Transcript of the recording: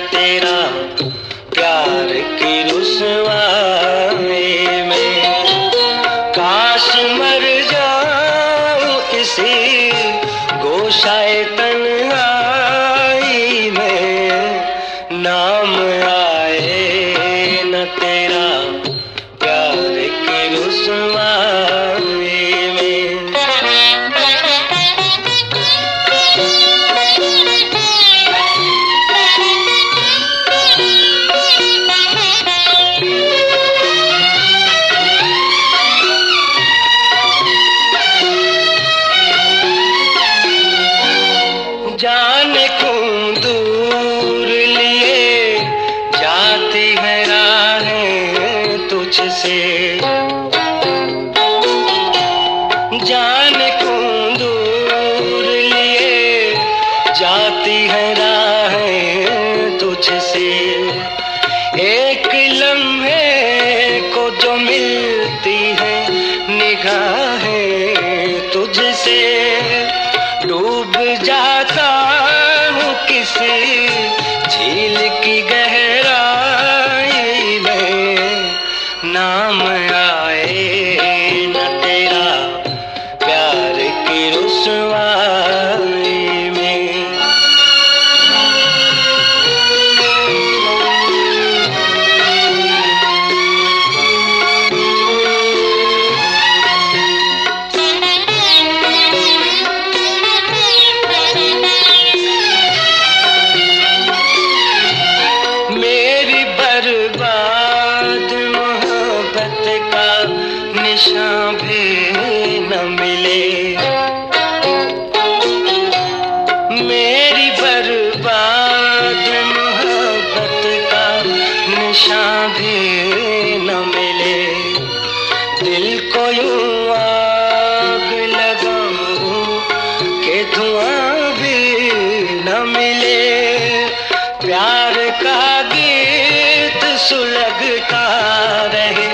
तेरा प्यार की रुसवाई में। काश मर जाऊं इसी गोशाए तन्हाई में, नाम आए न तेरा प्यार की रुसवाई में। जाने क्यों दूर लिए जाती है राहें तुझसे, जाने क्यों दूर लिए जाती है राहें तुझसे। एक लम्हे को जो मिलती है निगाहें तुझसे, डूब जाता हूँ किसी झील की गहराई में, नाम आए न तेरा प्यार की रुसवाई में। बर्बाद मोहब्बत का निशान भी न मिले, मेरी बर्बाद मोहब्बत का निशान भी न मिले। दिल को यूं आग लगाऊं कि धुआं भी न मिले, प्यार का गीत सुलगता रहे